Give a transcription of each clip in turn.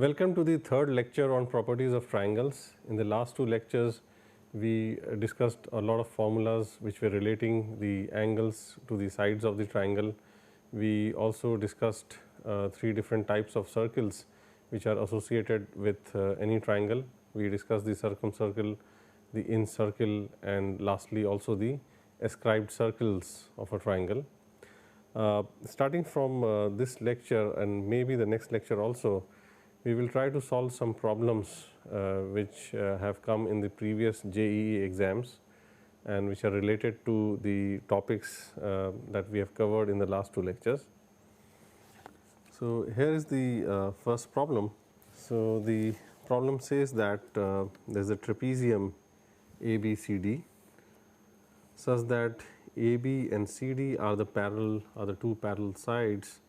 Welcome to the third lecture on properties of triangles. In the last two lectures, we discussed a lot of formulas which were relating the angles to the sides of the triangle. We also discussed three different types of circles which are associated with any triangle. We discussed the circumcircle, the incircle, and lastly also the ascribed circles of a triangle. Starting from this lecture and maybe the next lecture also, we will try to solve some problems which have come in the previous JEE exams and which are related to the topics that we have covered in the last two lectures. So, here is the first problem. So, the problem says that there is a trapezium ABCD such that AB and CD are the two parallel sides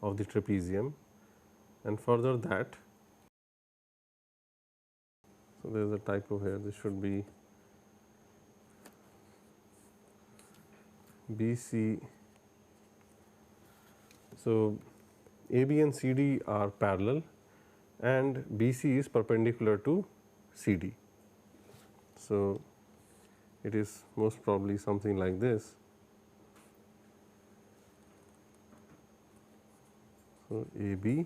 of the trapezium, and further that, so there is a typo here, this should be BC. So, AB and CD are parallel and BC is perpendicular to CD. So, it is most probably something like this. So, AB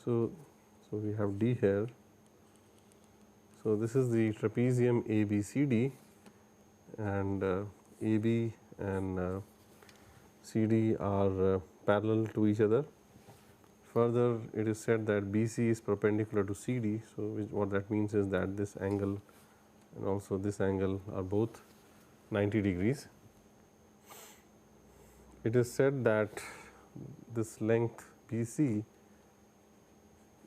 So, we have D here. So, this is the trapezium ABCD, and AB and CD are parallel to each other. Further, it is said that BC is perpendicular to CD. So, what that means is that this angle and also this angle are both 90 degrees. It is said that this length BC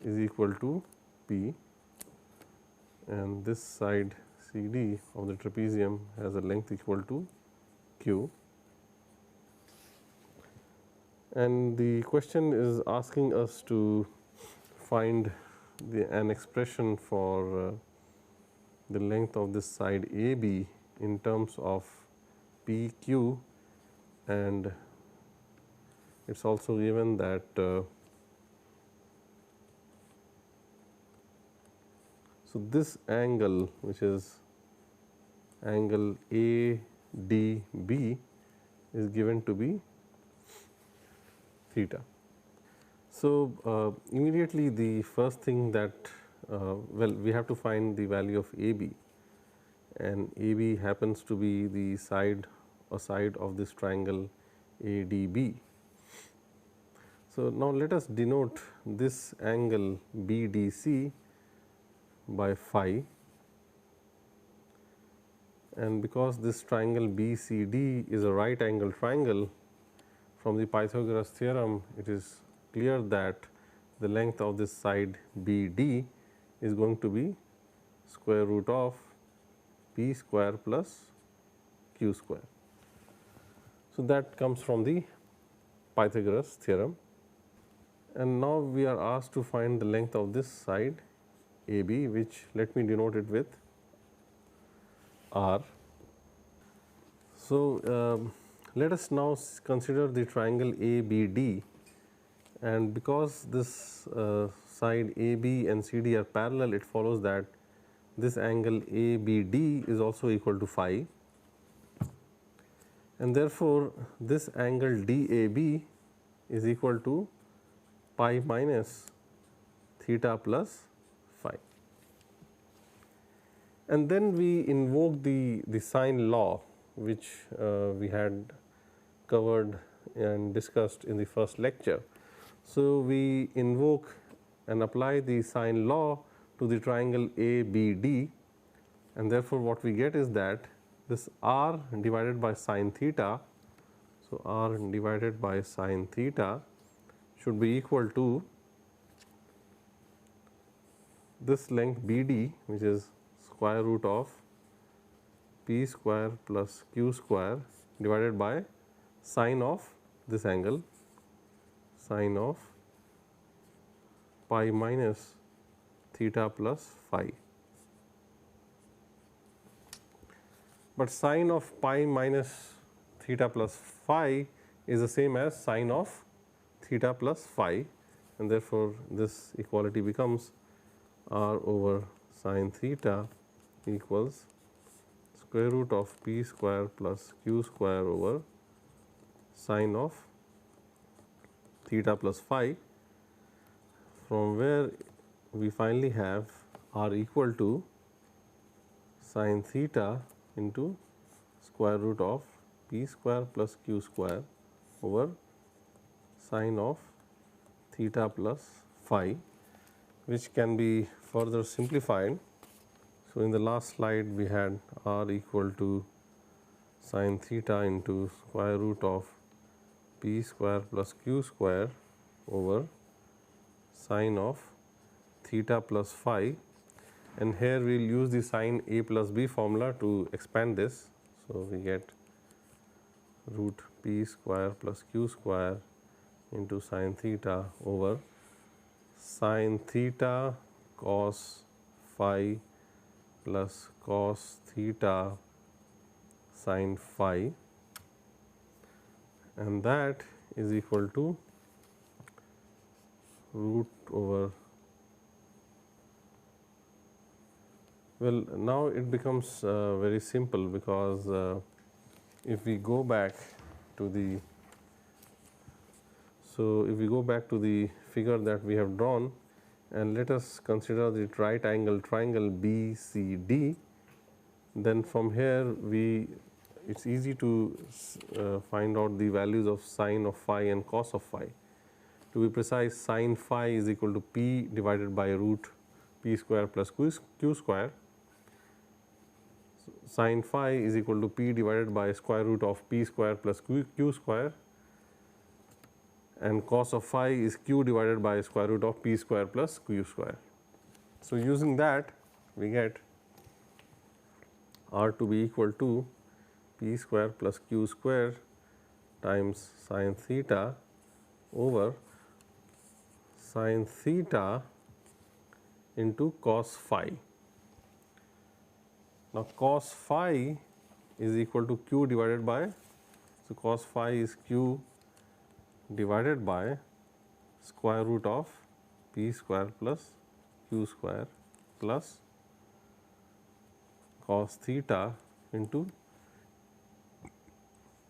is equal to P, and this side CD of the trapezium has a length equal to Q. And the question is asking us to find an expression for the length of this side AB in terms of PQ, and it is also given that so this angle, which is angle ADB, is given to be theta. So, immediately the first thing that well, we have to find the value of AB, and AB happens to be the side of this triangle ADB. So, now let us denote this angle BDC by phi, and because this triangle BCD is a right angle triangle, from the Pythagoras theorem it is clear that the length of this side BD is going to be square root of P square plus Q square. So, that comes from the Pythagoras theorem, and now we are asked to find the length of this side AB, which let me denote it with R. So, let us now consider the triangle ABD, and because this side AB and CD are parallel, it follows that this angle ABD is also equal to phi, and therefore, this angle DAB is equal to pi minus theta plus phi. And then we invoke the sine law, which we had covered and discussed in the first lecture. So, we invoke and apply the sine law to the triangle ABD, and therefore, what we get is that this R divided by sine theta. So, R divided by sine theta should be equal to this length BD, which is square root of P square plus Q square divided by sine of this angle, sine of pi minus theta plus phi. But sine of pi minus theta plus phi is the same as sine of theta plus phi, and therefore, this equality becomes r over sine theta equals square root of p square plus q square over sine of theta plus phi, from where we finally have r equal to sine theta into square root of p square plus q square over sine of theta plus phi, which can be further simplified. So, in the last slide we had r equal to sine theta into square root of p square plus q square over sine of theta plus phi, and here we will use the sine a plus b formula to expand this. So, we get root p square plus q square into sine theta over sine theta cos phi plus cos theta sine phi, and that is equal to root over, well, now it becomes very simple, because if we go back to the, figure that we have drawn, and let us consider the right angle triangle BCD, then from here it's easy to find out the values of sine of phi and cos of phi. To be precise, sine phi is equal to p divided by root p square plus q square. Sine phi is equal to p divided by square root of p square plus q square, and cos of phi is q divided by square root of p square plus q square. So, using that we get r to be equal to p square plus q square times sine theta over sine theta into cos phi. Now, cos phi is equal to q divided by, so cos phi is q divided by square root of p square plus q square plus cos theta into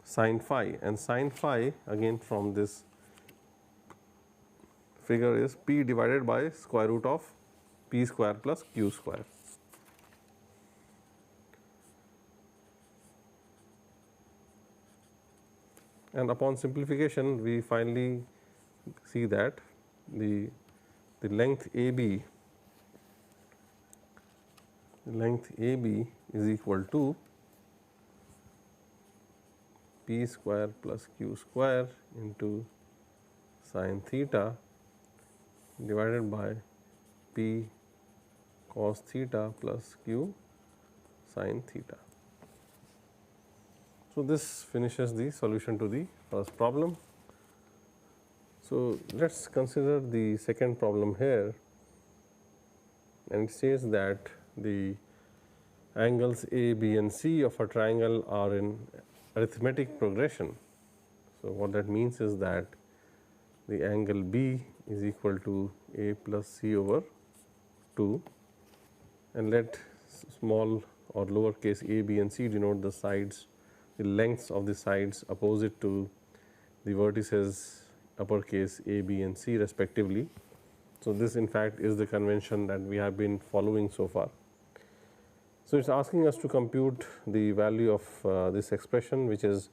sin phi, and sin phi again from this figure is p divided by square root of p square plus q square. And upon simplification, we finally see that the length AB is equal to p square plus q square into sin theta divided by p cos theta plus q sin theta. So, this finishes the solution to the first problem. So, let us consider the second problem here, and it says that the angles A, B and C of a triangle are in arithmetic progression. So, what that means is that the angle B is equal to A plus C over 2, and let small or lowercase a, b and c denote the sides, the lengths of the sides opposite to the vertices uppercase a, b and c respectively. So, this in fact is the convention that we have been following so far. So, it is asking us to compute the value of this expression, which is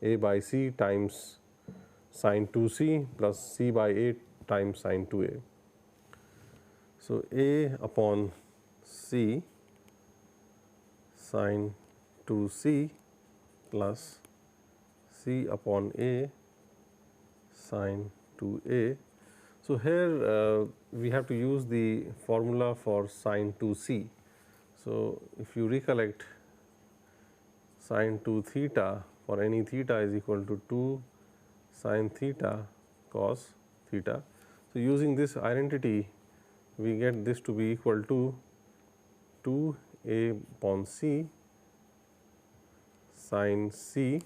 a by c times sin 2c plus c by a times sin 2a. So, a upon c sin 2c plus c upon a sin 2a. So, here we have to use the formula for sin 2c. So, if you recollect, sin 2 theta for any theta is equal to 2 sin theta cos theta. So, using this identity, we get this to be equal to 2a upon c sin c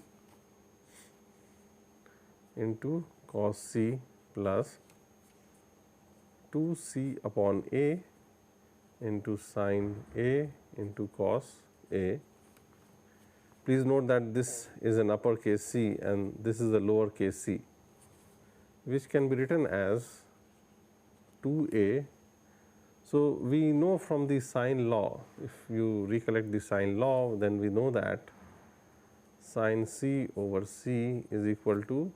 into cos c plus 2c upon a into sin a into cos a. Please note that this is an uppercase c and this is a lowercase c, which can be written as 2a. So, we know from the sine law, if you recollect the sine law, then we know that sin c over c is equal to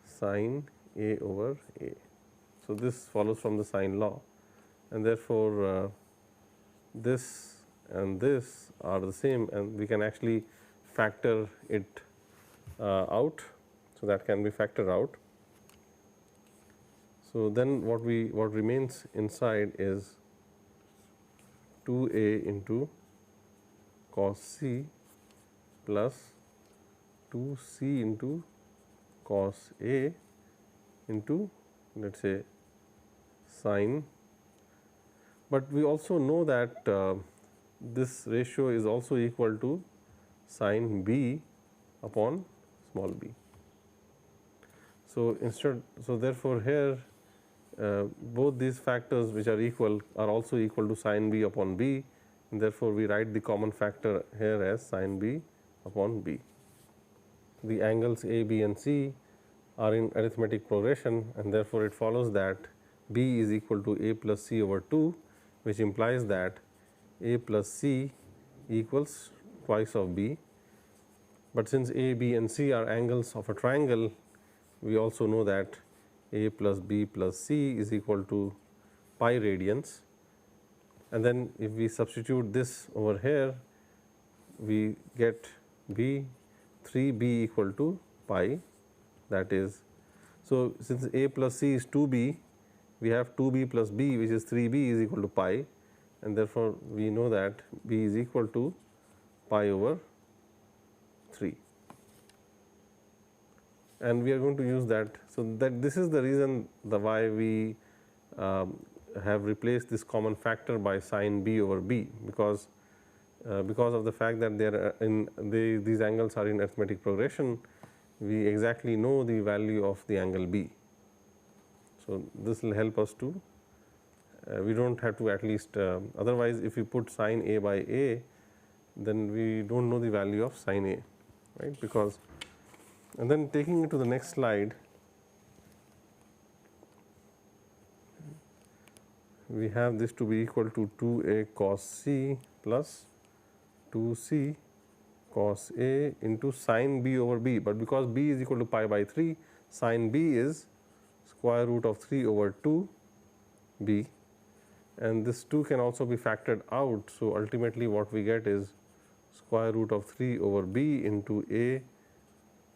sin a over a. So, this follows from the sine law, and therefore, this and this are the same, and we can actually factor it out. So, that can be factored out. So, then what remains inside is 2a into cos c plus 2c into cos a into, let us say, sin. But we also know that this ratio is also equal to sin b upon small b. So, therefore, here both these factors which are equal are also equal to sin b upon b, and therefore, we write the common factor here as sin b upon b. The angles a, b and c are in arithmetic progression, and therefore, it follows that b is equal to a plus c over 2, which implies that a plus c equals twice of b. But since a, b and c are angles of a triangle, we also know that a plus b plus c is equal to pi radians, and then if we substitute this over here, we get b 3b equal to pi, that is. So, since a plus c is 2b, we have 2b plus b, which is 3b is equal to pi, and therefore, we know that b is equal to pi over 3, and we are going to use that. So, that this is the reason why we have replaced this common factor by sin b over b, because of the fact that these angles are in arithmetic progression, we exactly know the value of the angle b. So, this will help us to we do not have to, at least otherwise if we put sin a by a, then we do not know the value of sin a, right, because. And then taking it to the next slide, we have this to be equal to 2a cos c plus 2c cos a into sin b over b, but because b is equal to pi by 3, sin b is square root of 3 over 2 b, and this 2 can also be factored out. So, ultimately what we get is square root of 3 over b into a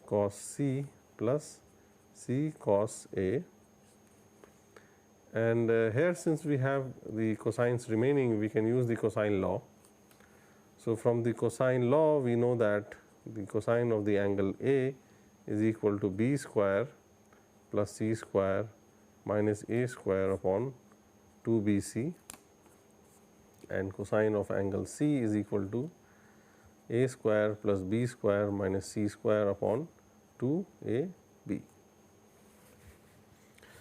cos c plus c cos a, and here, since we have the cosines remaining, we can use the cosine law. So, from the cosine law, we know that the cosine of the angle a is equal to b square plus c square minus a square upon 2bc, and cosine of angle c is equal to a square plus b square minus c square upon 2ab.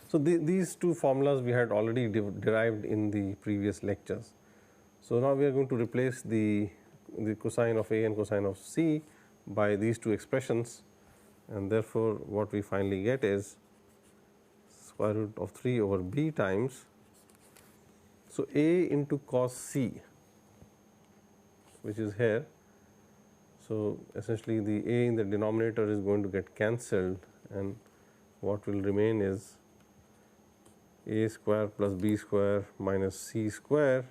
So, these two formulas we had already derived in the previous lectures. So, now we are going to replace the cosine of a and cosine of c by these two expressions, and therefore, what we finally get is square root of 3 over b times. So, a into cos c, which is here. So, essentially the a in the denominator is going to get cancelled, and what will remain is a square plus b square minus c square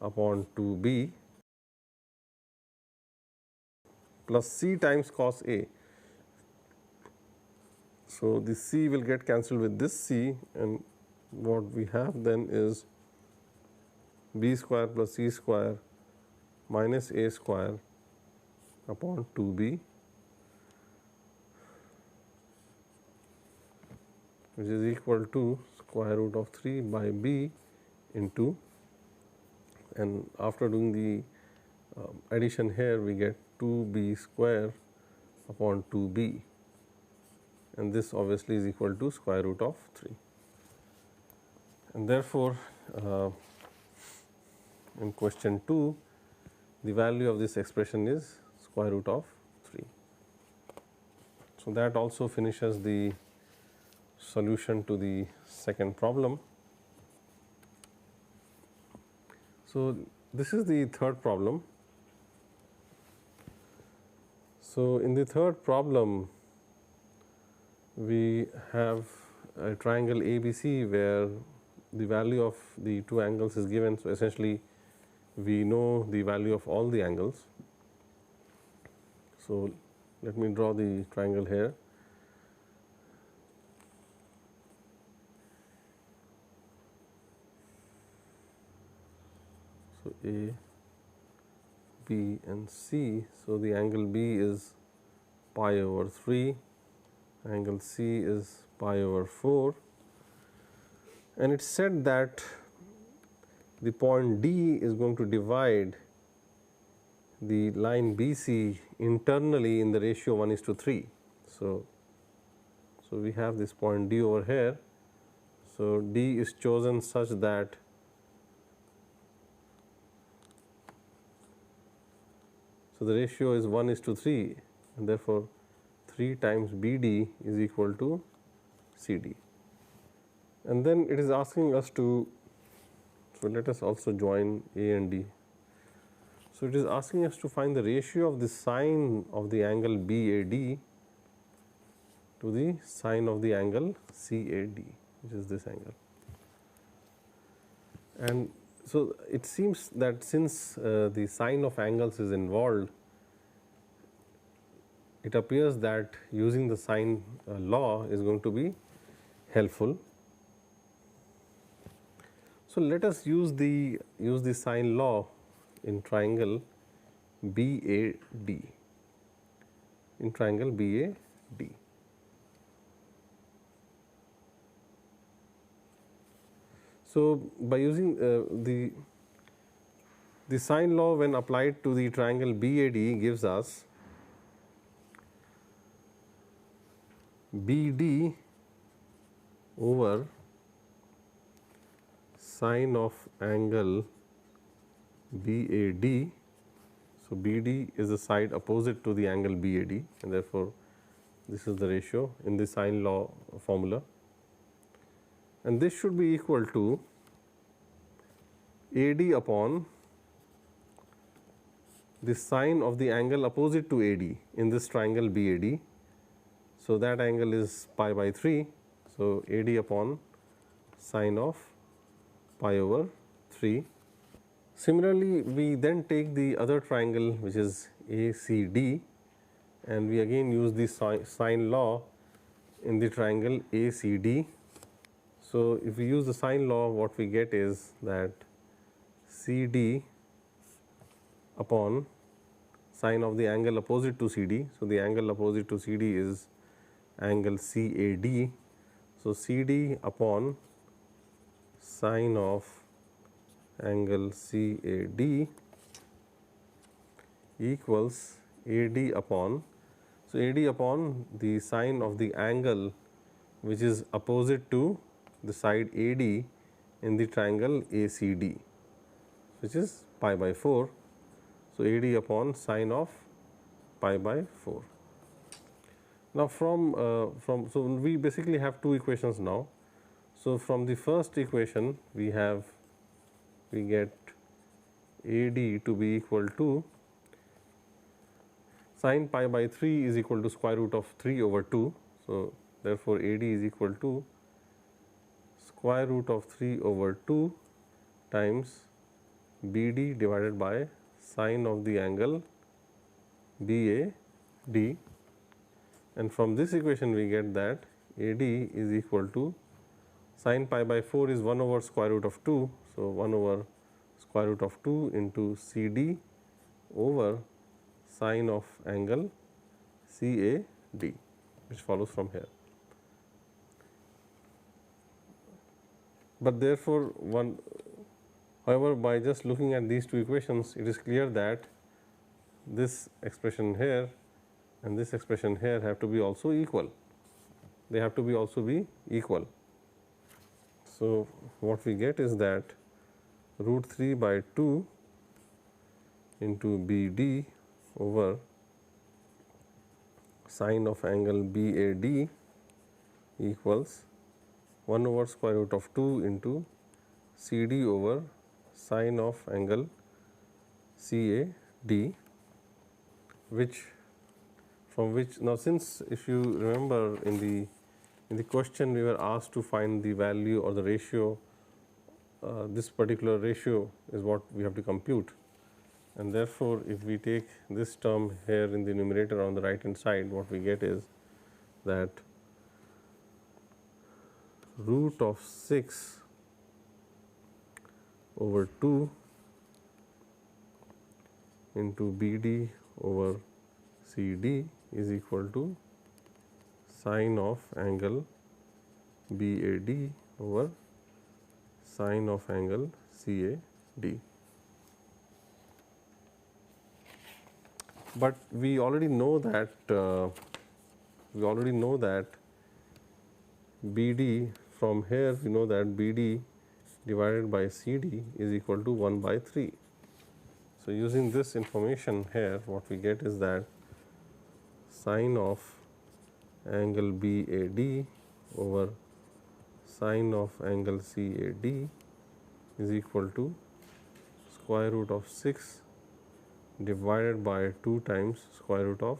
upon 2b plus c times cos a. So, the c will get cancelled with this c, and what we have then is b square plus c square minus a square upon 2b, which is equal to square root of 3 by b into, and after doing the addition here we get 2b square upon 2b, and this obviously is equal to square root of 3. And therefore, in question 2 the value of this expression is square root of 3. So, that also finishes the solution to the second problem. So, this is the third problem. So, in the third problem we have a triangle ABC where the value of the two angles is given. So, essentially we know the value of all the angles. So, let me draw the triangle here. So, A, B and C. So, the angle B is pi over 3, angle C is pi over 4, and it is said that the point D is going to divide the line BC internally in the ratio 1:3. So, we have this point D over here. So, D is chosen such that the ratio is 1:3, and therefore, 3 times BD is equal to CD. And then it is asking us to, so let us also join A and D. So, it is asking us to find the ratio of the sine of the angle BAD to the sine of the angle CAD, which is this angle. And so, it seems that since the sine of angles is involved, it appears that using the sine law is going to be helpful. So, let us use the sine law in triangle BAD, in triangle BAD. So, by using the sine law when applied to the triangle BAD gives us BD over sine of angle BAD. So, BD is the side opposite to the angle BAD, and therefore, this is the ratio in the sine law formula, and this should be equal to AD upon the sine of the angle opposite to AD in this triangle BAD. So, that angle is pi by 3. So, AD upon sine of pi over 3. Similarly, we then take the other triangle which is ACD, and we again use the sine law in the triangle ACD. So, if we use the sine law, what we get is that CD upon sine of the angle opposite to CD. So, the angle opposite to CD is angle CAD. So, CD upon sine of angle CAD equals AD upon, so AD upon the sine of the angle which is opposite to the side AD in the triangle ACD, which is pi by 4. So, AD upon sine of pi by 4. Now, so we basically have two equations now. So, from the first equation we get AD to be equal to sine pi by 3 is equal to square root of 3 over 2. So, therefore, AD is equal to square root of 3 over 2 times BD divided by sine of the angle BAD, and from this equation we get that AD is equal to sine pi by 4 is 1 over square root of 2. So, 1 over square root of 2 into CD over sine of angle CAD, which follows from here. But therefore, However, by just looking at these two equations, it is clear that this expression here and this expression here have to be also equal. They have to be also be equal. So, what we get is that root 3 by 2 into BD over sine of angle BAD equals 1 over square root of 2 into CD over sine of angle CAD, which from which now, since if you remember in the question we were asked to find the value or the ratio, this particular ratio is what we have to compute, and therefore, if we take this term here in the numerator on the right hand side, what we get is that root of 6 over 2 into BD over CD is equal to sine of angle BAD over sine of angle CAD. But we already know that BD from here, we know that BD divided by CD is equal to 1 by 3. So, using this information here, what we get is that sine of angle BAD over sine of angle CAD is equal to square root of 6 divided by 2 times square root of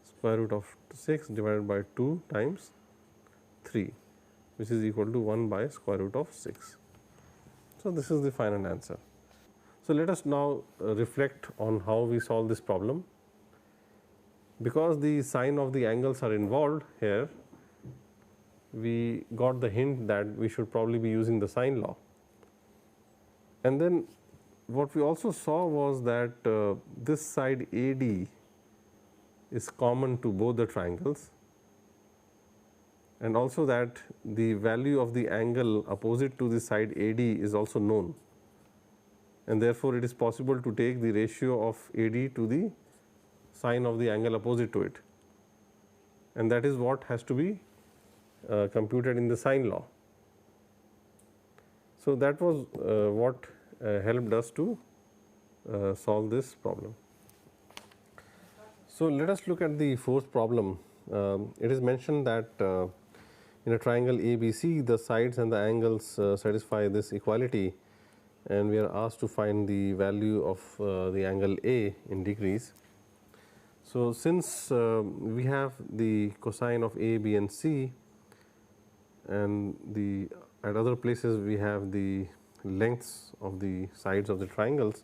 square root of 6 divided by 2 times 3, which is equal to 1 by square root of 6. So, this is the final answer. So, let us now reflect on how we solve this problem. Because the sign of the angles are involved here, we got the hint that we should probably be using the sine law. And then what we also saw was that this side AD is common to both the triangles, and also that the value of the angle opposite to the side AD is also known, and therefore, it is possible to take the ratio of AD to the sine of the angle opposite to it, and that is what has to be computed in the sine law. So, that was what helped us to solve this problem. So, let us look at the fourth problem. It is mentioned that in a triangle ABC, the sides and the angles satisfy this equality, and we are asked to find the value of the angle A in degrees. So, since we have the cosine of A, B and C, and at other places we have the lengths of the sides of the triangles,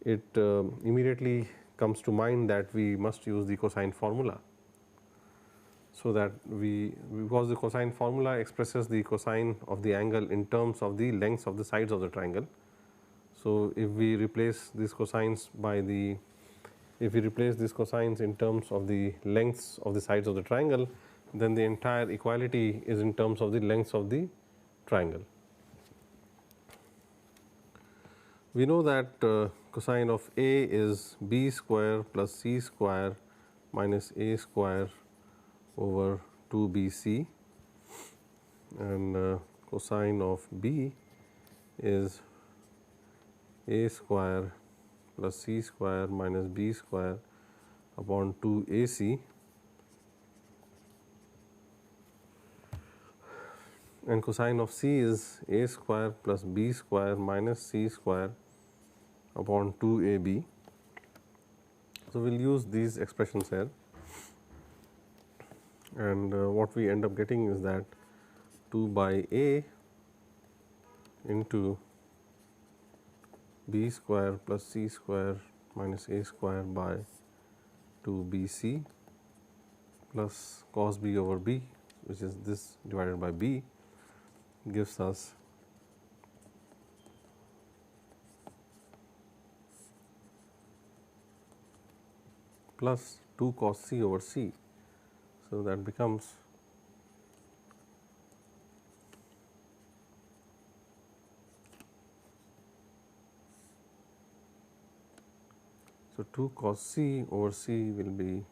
it immediately comes to mind that we must use the cosine formula. So, that because the cosine formula expresses the cosine of the angle in terms of the lengths of the sides of the triangle. So, if we replace these cosines in terms of the lengths of the sides of the triangle, then the entire equality is in terms of the lengths of the triangle. We know that cosine of A is B square plus C square minus A square over 2BC, and cosine of B is A square plus C square minus B square upon 2AC, and cosine of C is A square plus B square minus C square upon 2AB. So, we will use these expressions here, and what we end up getting is that 2 by A into B square plus C square minus A square by 2BC plus cos B over B, which is this divided by B, gives us plus 2 cos C over C. So, that becomes So, 2 cos C over C will be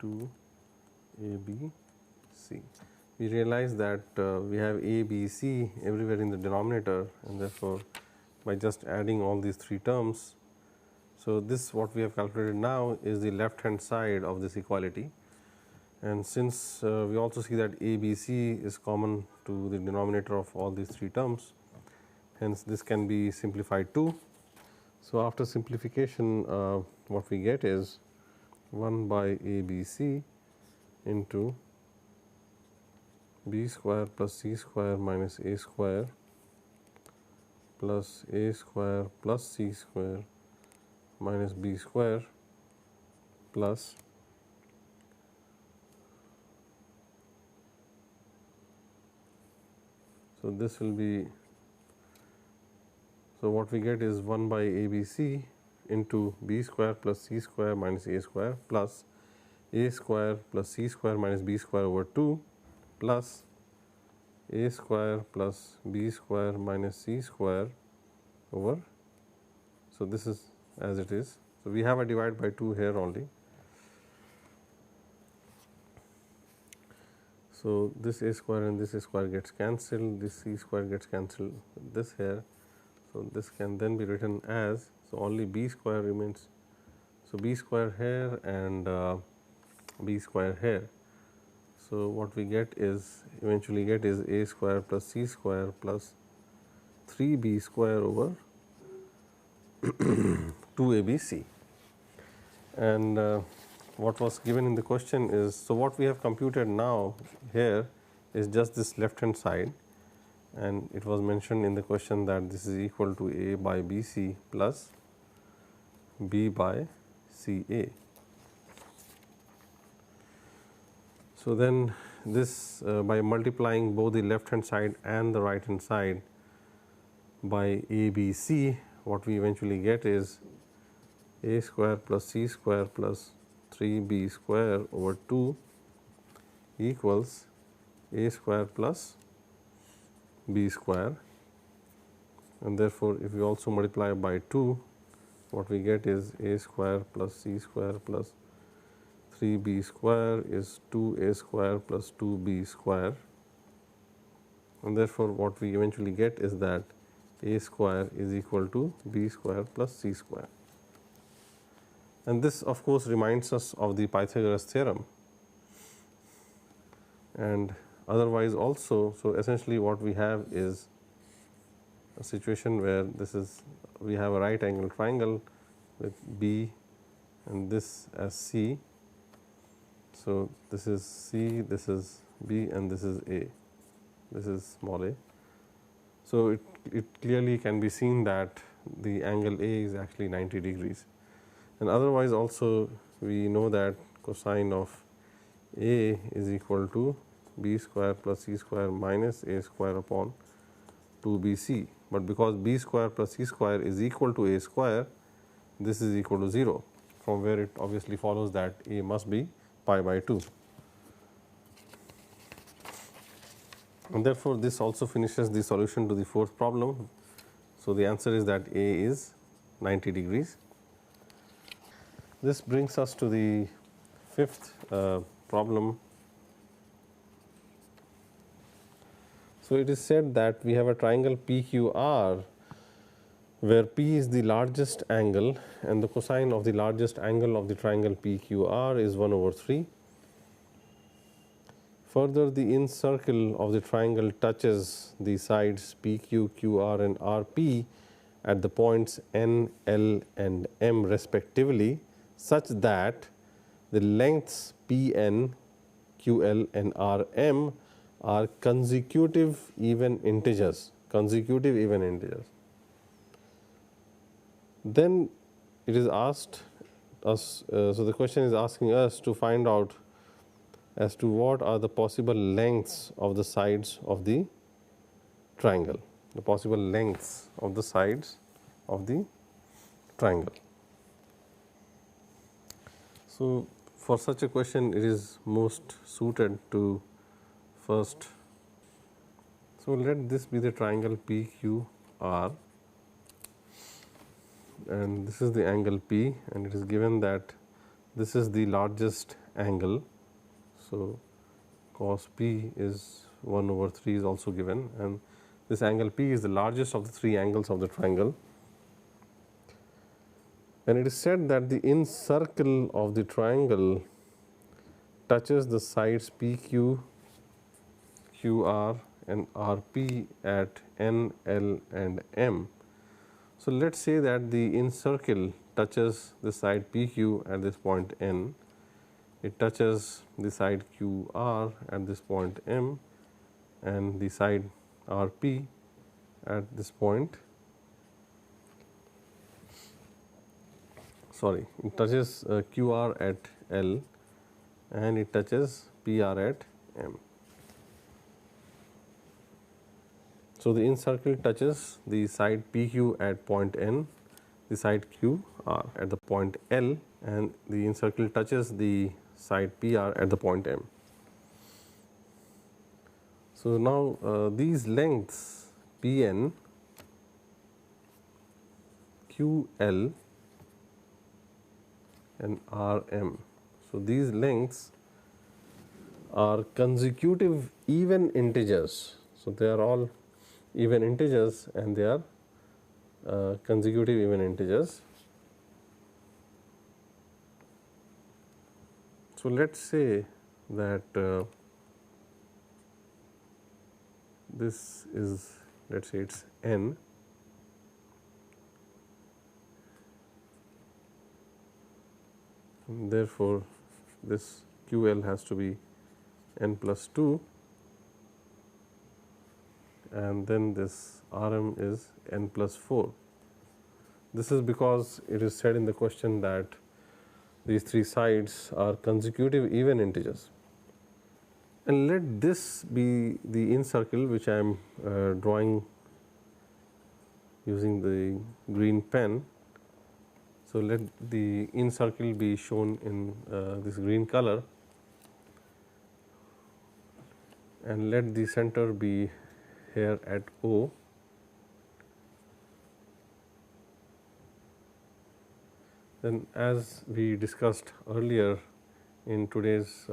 2 A B C. We realize that we have A, B, C everywhere in the denominator, and therefore, by just adding all these 3 terms. So, this what we have calculated now is the left hand side of this equality, and since we also see that A, B, C is common to the denominator of all these 3 terms, hence this can be simplified too. So, after simplification what we get is 1 by A B C into B square plus C square minus A square plus A square plus C square minus B square plus so this will be, so what we get is 1 by A B C into B square plus C square minus A square plus A square plus C square minus B square over 2 plus A square plus B square minus C square over, so this is as it is. So, we have a divide by 2 here only. So, this A square and this A square gets cancelled, this C square gets cancelled this here. So, this can then be written as, so only B square remains. So, B square here and B square here. So, what we get is eventually get is A square plus C square plus 3B square over 2ABC. And what was given in the question is, so what we have computed now here is just this left hand side, and it was mentioned in the question that this is equal to A by BC plus B by CA. So, then this by multiplying both the left hand side and the right hand side by ABC, what we eventually get is A square plus C square plus 3B square over 2 equals A square plus B square, and therefore, if we also multiply by 2, what we get is A square plus C square plus 3B square is 2A square plus 2B square, and therefore, what we eventually get is that A square is equal to B square plus C square. And this of course reminds us of the Pythagoras theorem, and otherwise also. So, essentially what we have is a situation where this is, we have a right angle triangle with B and this as C. So, this is C, this is B, and this is A, this is small a. So, it clearly can be seen that the angle A is actually 90 degrees. And otherwise also we know that cosine of A is equal to B square plus C square minus A square upon 2BC, but because B square plus C square is equal to A square, this is equal to 0, from where it obviously follows that A must be pi by 2. And therefore, this also finishes the solution to the fourth problem. So, the answer is that A is 90 degrees. This brings us to the fifth problem. So, it is said that we have a triangle PQR where P is the largest angle and the cosine of the largest angle of the triangle PQR is 1 over 3. Further, the in circle of the triangle touches the sides PQ, QR and RP at the points N, L and M respectively, such that the lengths Pn, Ql and Rm are consecutive even integers. Then it is asked us, so the question is asking us to find out as to what are the possible lengths of the sides of the triangle, the possible lengths of the sides of the triangle. So, for such a question it is most suited to first, so let this be the triangle PQR, and this is the angle P, and it is given that this is the largest angle. So, cos P is 1 over 3 is also given, and this angle P is the largest of the three angles of the triangle. And it is said that the incircle of the triangle touches the sides PQ, QR and RP at N, L and M. So, let us say that the incircle touches the side PQ at this point N, it touches the side QR at this point M and the side RP at this point, it touches QR at L and it touches PR at M. So, the incircle touches the side PQ at point N, the side QR at the point L, and the incircle touches the side PR at the point M. So, now these lengths Pn, QL and Rm. So, these lengths are consecutive even integers. So, they are all even integers and they are consecutive even integers. So, let us say that this is, let us say it is n, and therefore, this QL has to be n plus 2 and then this Rm is n plus 4. This is because it is said in the question that these three sides are consecutive even integers. And let this be the incircle which I am drawing using the green pen. So, let the incircle be shown in this green color and let the center be here at O. Then, as we discussed earlier in today's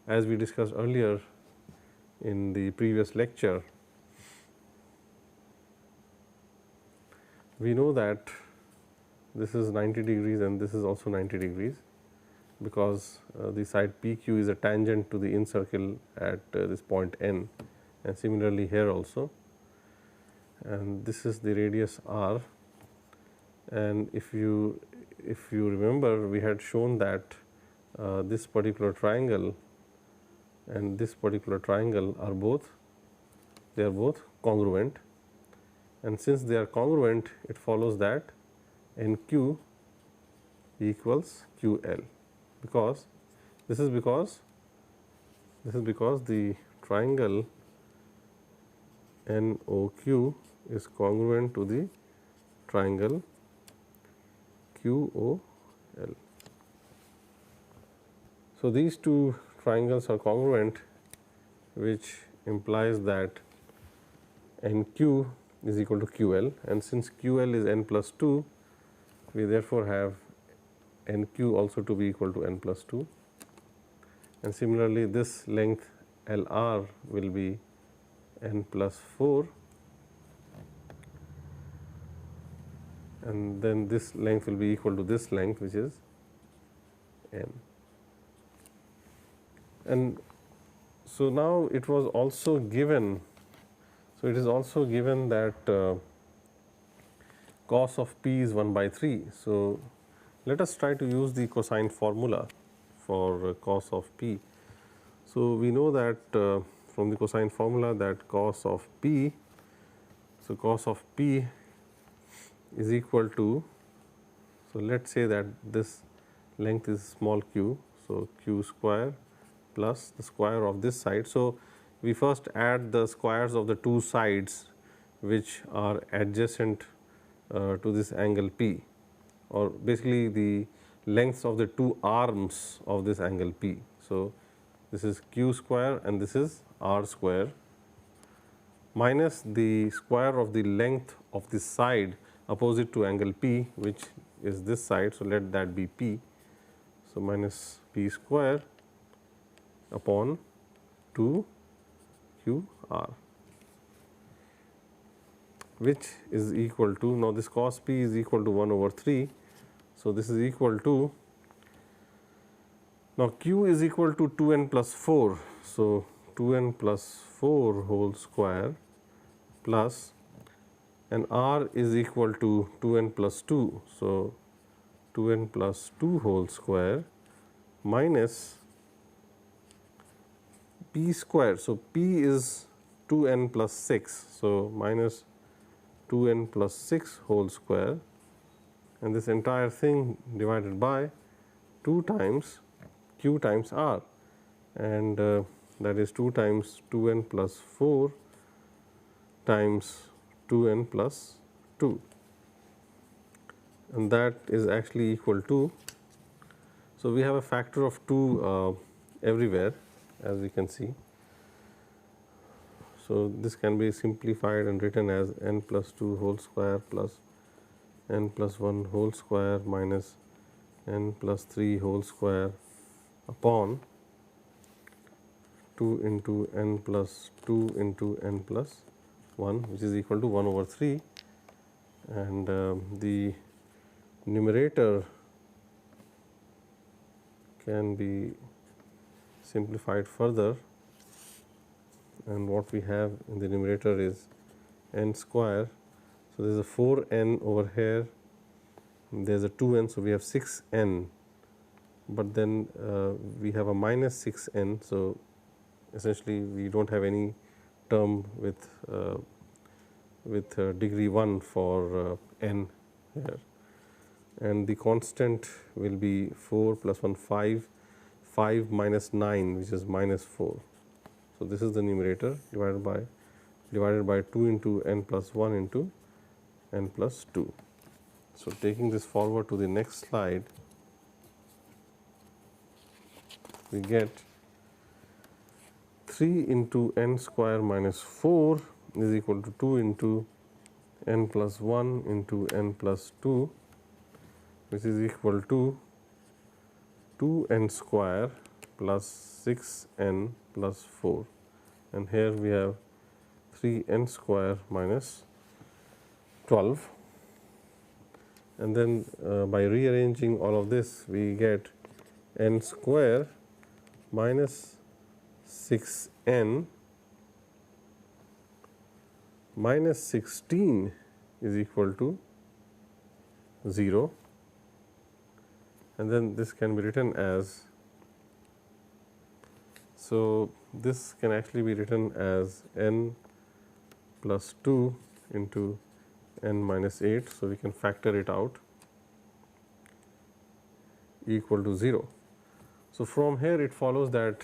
as we discussed earlier in the previous lecture, we know that this is 90 degrees and this is also 90 degrees, because the side PQ is a tangent to the incircle at this point N, and similarly here also, and this is the radius R. And if you remember, we had shown that this particular triangle and this particular triangle are both congruent, and since they are congruent, it follows that NQ equals QL, because the triangle NOQ is congruent to the triangle QOL. So, these two triangles are congruent, which implies that NQ is equal to QL, and since QL is n plus 2, we therefore have NQ also to be equal to n plus 2, and similarly this length LR will be n plus 4, and then this length will be equal to this length, which is n. And so, now it was also given, so it is also given that cos of P is 1 by 3. So, let us try to use the cosine formula for cos of P. So, we know that from the cosine formula that cos of P, so cos of P is equal to, so let us say that this length is small q, so q square plus the square of this side. So, we first add the squares of the two sides which are adjacent to this angle P, or basically the lengths of the two arms of this angle P. So, this is q square and this is r square. minus the square of the length of the side opposite to angle P, which is this side. So, let that be P. So, minus P square upon 2 Q R, which is equal to, now this cos P is equal to 1 over 3. So, this is equal to, now Q is equal to 2n plus 4. So, 2n plus 4 whole square plus, and R is equal to 2n plus 2. So, 2n plus 2 whole square minus P square. So, P is 2n plus 6. So, minus 2n plus 6 whole square, and this entire thing divided by 2 times Q times R, and that is 2 times 2n plus 4 times 2n plus 2, and that is actually equal to, so we have a factor of 2 everywhere, as we can see. So, this can be simplified and written as n plus 2 whole square plus n plus 1 whole square minus n plus 3 whole square upon 2 into n plus 2 into n plus 1, which is equal to 1 over 3, and the numerator can be simplified further, and what we have in the numerator is n square. So, there is a 4n over here, there is a 2n. So, we have 6n, but then we have a minus 6n. So, essentially we do not have any term with degree 1 for n here, and the constant will be 4 plus 1 5, 5 minus 9, which is minus 4. So, this is the numerator divided by 2 into n plus 1 into n plus 2. So, taking this forward to the next slide, we get 3 into n square minus 4 is equal to 2 into n plus 1 into n plus 2, which is equal to 2n square plus 6n plus 4, and here we have 3n square minus 12, and then by rearranging all of this we get n square minus 6n minus 16 is equal to 0, and then this can be written as, so this can actually be written as n plus 2 into n minus 8. So, we can factor it out equal to 0. So, from here it follows that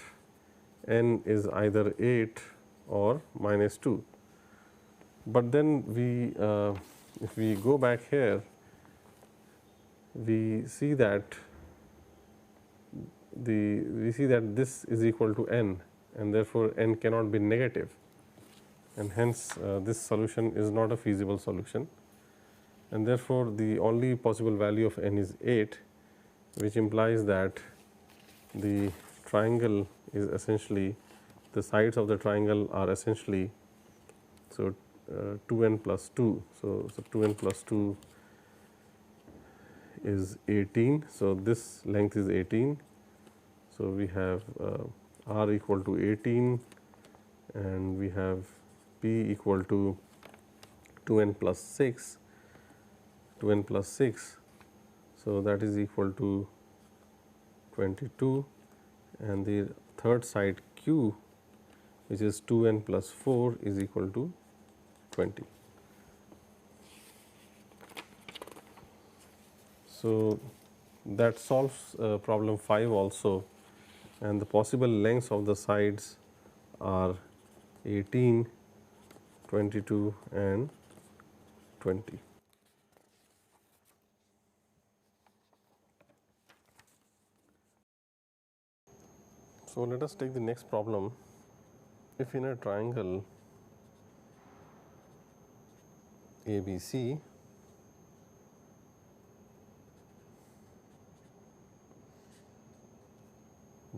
n is either 8 or minus 2, but then we if we go back here, we see that this is equal to n, and therefore, n cannot be negative, and hence this solution is not a feasible solution, and therefore, the only possible value of n is 8, which implies that the triangle is essentially, the sides of the triangle are essentially, so 2n plus 2. So, 2n plus 2 is 18. So, this length is 18. So, we have r equal to 18, and we have p equal to 2n plus 6, 2n plus 6. So, that is equal to 22, and the third side q, which is 2n plus 4, is equal to 20. So, that solves problem 5 also, and the possible lengths of the sides are 18, 22 and 20. So, let us take the next problem. If in a triangle ABC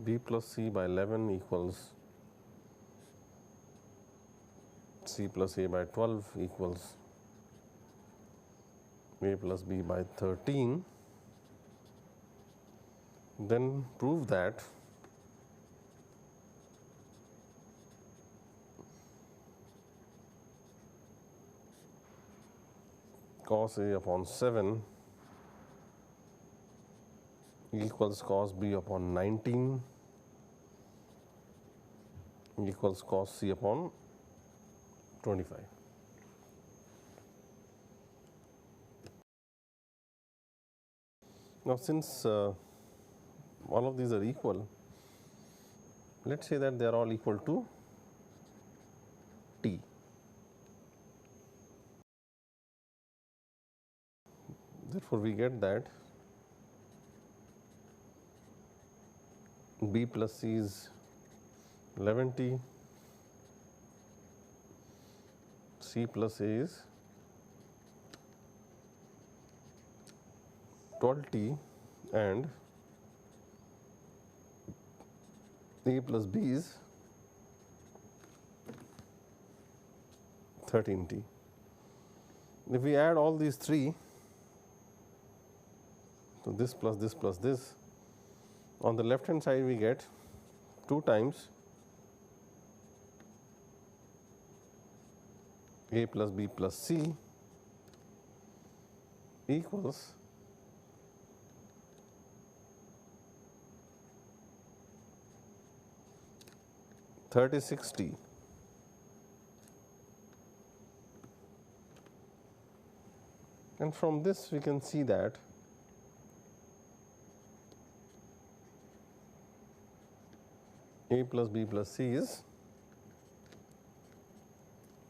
B plus C by 11 equals C plus A by 12 equals A plus B by 13, then prove that cos A upon 7 equals cos B upon 19 equals cos C upon 25. Now, since all of these are equal, let us say that they are all equal to t. Therefore, we get that B plus C is 11t, C plus A is 12t, and A plus B is 13t. If we add all these three, so this plus this plus this, on the left hand side we get 2 times A plus B plus C equals 36t. And from this we can see that A plus B plus C is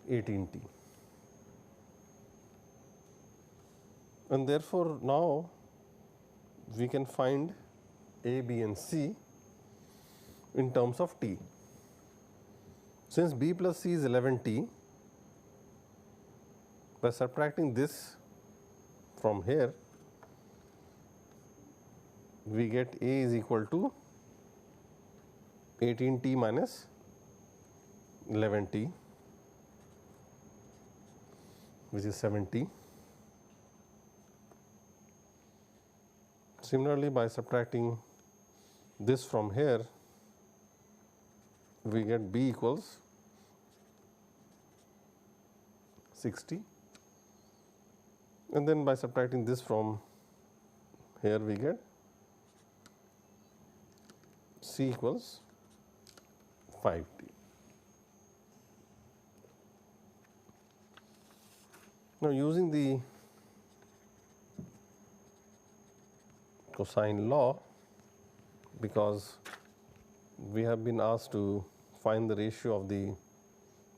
18t. And therefore, now we can find A, B and C in terms of t. Since B plus C is 11t, by subtracting this from here, we get A is equal to 18t minus 11t, which is 7t. Similarly, by subtracting this from here, we get B equals 60, and then by subtracting this from here, we get C equals 5t. Now, using the cosine law, because we have been asked to find the ratio of the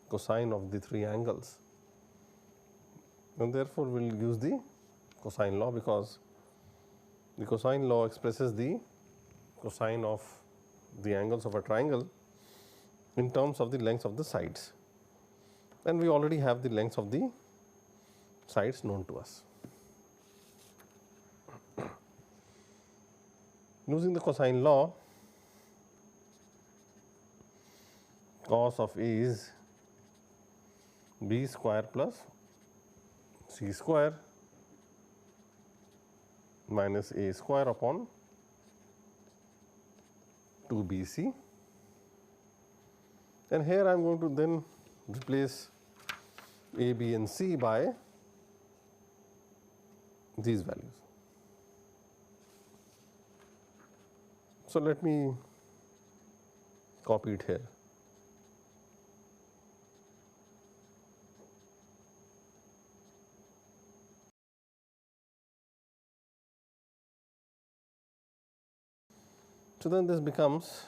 cosine of the 3 angles, and therefore we will use the cosine law, because the cosine law expresses the cosine of the angles of a triangle in terms of the lengths of the sides, and we already have the lengths of the sides known to us. Using the cosine law, cos of A is B square plus C square minus A square upon 2BC, and here I am going to then replace A, B and C by these values. So, let me copy it here. So, then this becomes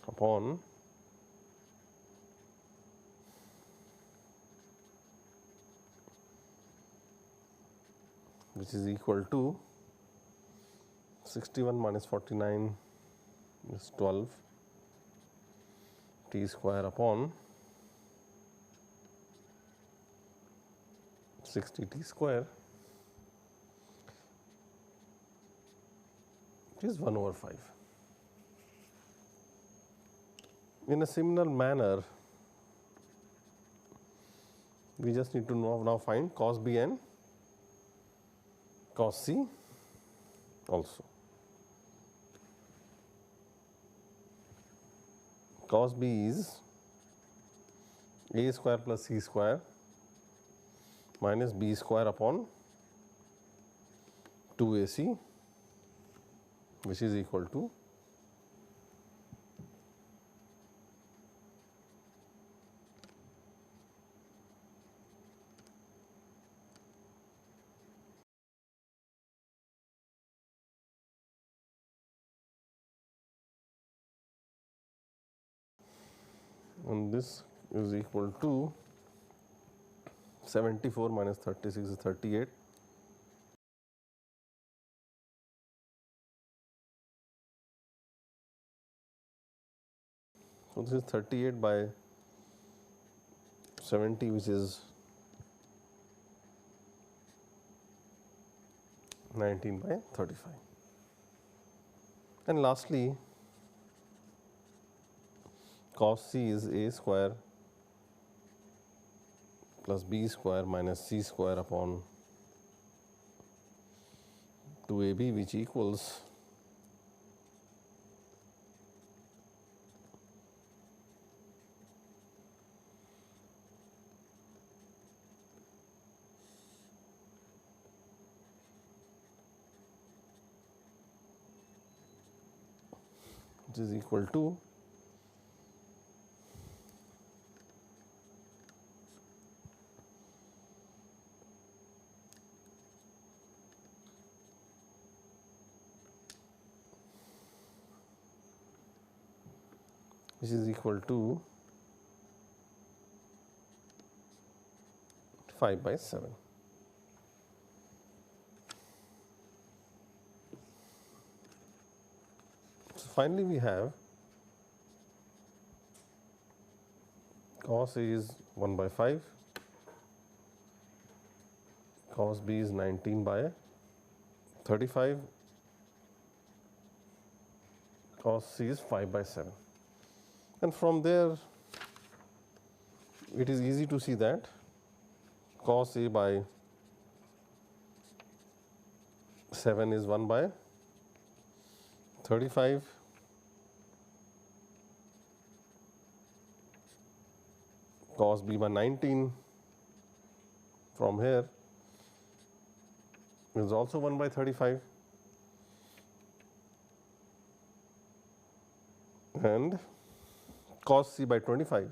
upon which is equal to 61 minus 49 is 12 t square upon 60 t square, it is 1 over 5. In a similar manner, we just need to now find cos B and cos C also. Cos B is a square plus c square minus b square upon 2ac, which is equal to and this is equal to 74 minus 36 is 38. So, this is 38 by 70, which is 19 by 35. And lastly, cos C is a square plus b square minus c square upon 2ab, which equals equal to which is equal to 5 by 7. So, finally, we have cos A is 1 by 5, cos B is 19 by 35, cos C is 5 by 7. And from there, it is easy to see that cos A by 7 is 1 by 35, cos B by 19 from here is also 1 by 35, and cos C by 25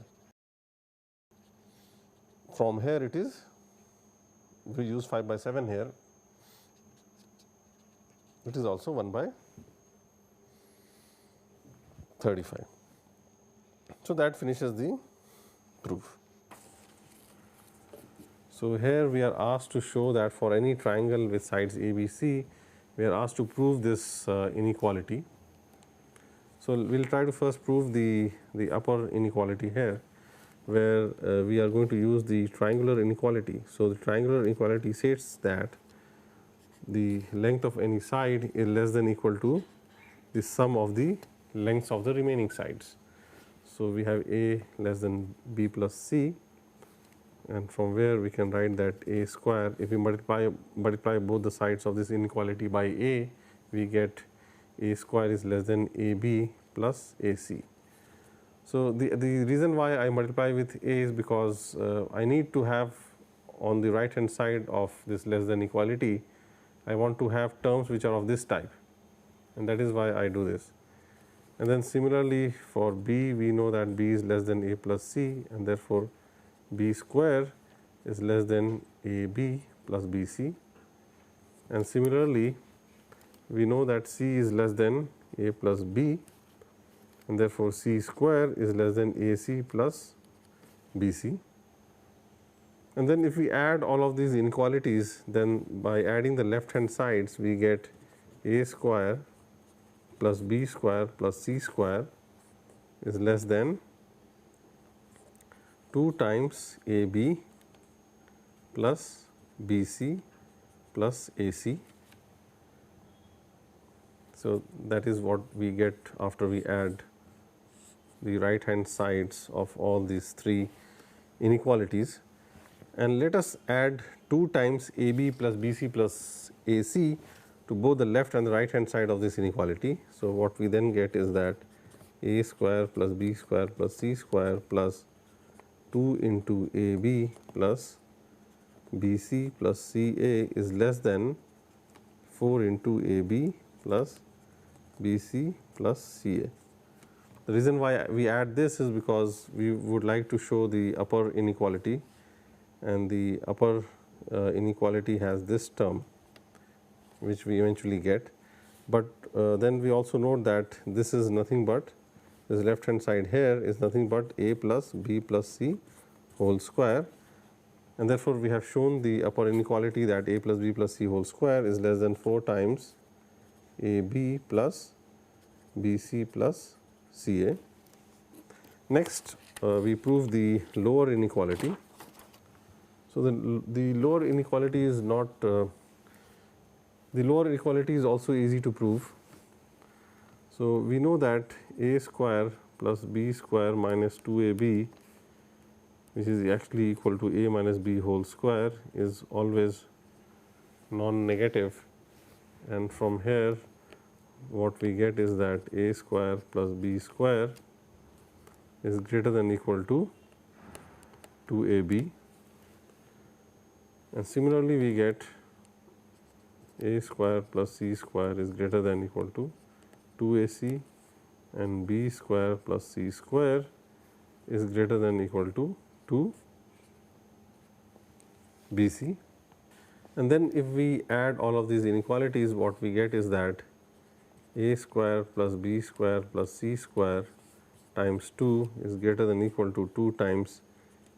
from here it is, we use 5 by 7 here, it is also 1 by 35. So, that finishes the proof. So, here we are asked to show that for any triangle with sides ABC, we are asked to prove this inequality. So, we will try to first prove the upper inequality here, where we are going to use the triangular inequality. So, the triangular inequality states that the length of any side is less than equal to the sum of the lengths of the remaining sides. So, we have A less than B plus C, and from where we can write that A square, if we multiply both the sides of this inequality by A, we get A square is less than AB plus AC. So, the reason why I multiply with A is because I need to have on the right hand side of this less than equality, I want to have terms which are of this type, and that is why I do this. And then similarly for B, we know that B is less than A plus C, and therefore, B square is less than AB plus BC. And similarly, we know that C is less than A plus B, and therefore, C square is less than AC plus BC. And then if we add all of these inequalities, then by adding the left hand sides, we get A square plus b square plus c square is less than 2 times AB plus BC plus AC. So, that is what we get after we add the right hand sides of all these three inequalities. And let us add 2 times AB plus BC plus AC to both the left and the right hand side of this inequality. So, what we then get is that A square plus B square plus C square plus 2 into AB plus BC plus CA is less than 4 into AB plus BC plus CA. The reason why we add this is because we would like to show the upper inequality, and the upper inequality has this term which we eventually get. But then we also note that this is nothing but, this left hand side here is nothing but A plus B plus C whole square, and therefore, we have shown the upper inequality that A plus B plus C whole square is less than 4 times AB plus BC plus CA. Next, we prove the lower inequality. So, the lower inequality is not, the lower inequality is also easy to prove. So, we know that A square plus B square minus 2AB, which is actually equal to A minus B whole square, is always non-negative, and from here what we get is that A square plus B square is greater than or equal to 2AB, and similarly we get A square plus C square is greater than or equal to 2AC, and B square plus C square is greater than or equal to 2BC. And then if we add all of these inequalities, what we get is that A square plus B square plus C square times 2 is greater than or equal to 2 times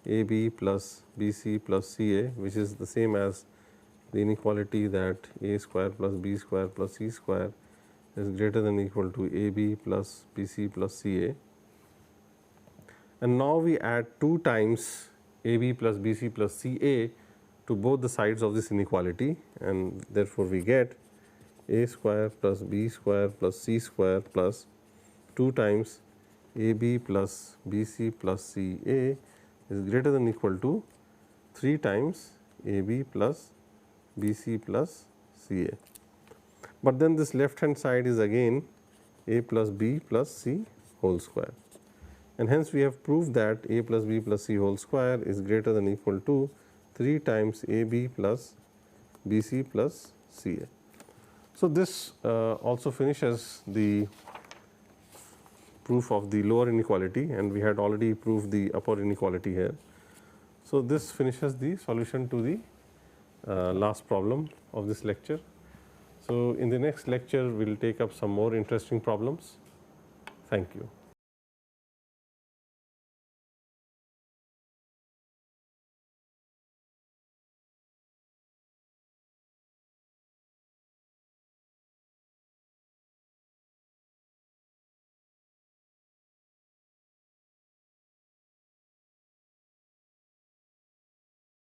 AB plus BC plus CA, which is the same as the inequality that A square plus B square plus C square is greater than or equal to AB plus BC plus CA. And now we add 2 times AB plus BC plus CA to both the sides of this inequality, and therefore, we get A square plus B square plus C square plus 2 times AB plus BC plus CA is greater than or equal to 3 times AB plus BC plus CA. But then this left hand side is again A plus B plus C whole square, and hence we have proved that A plus B plus C whole square is greater than or equal to 3 times AB plus BC plus CA. So, this also finishes the proof of the lower inequality, and we had already proved the upper inequality here. So, this finishes the solution to the last problem of this lecture. So, in the next lecture we will take up some more interesting problems. Thank you.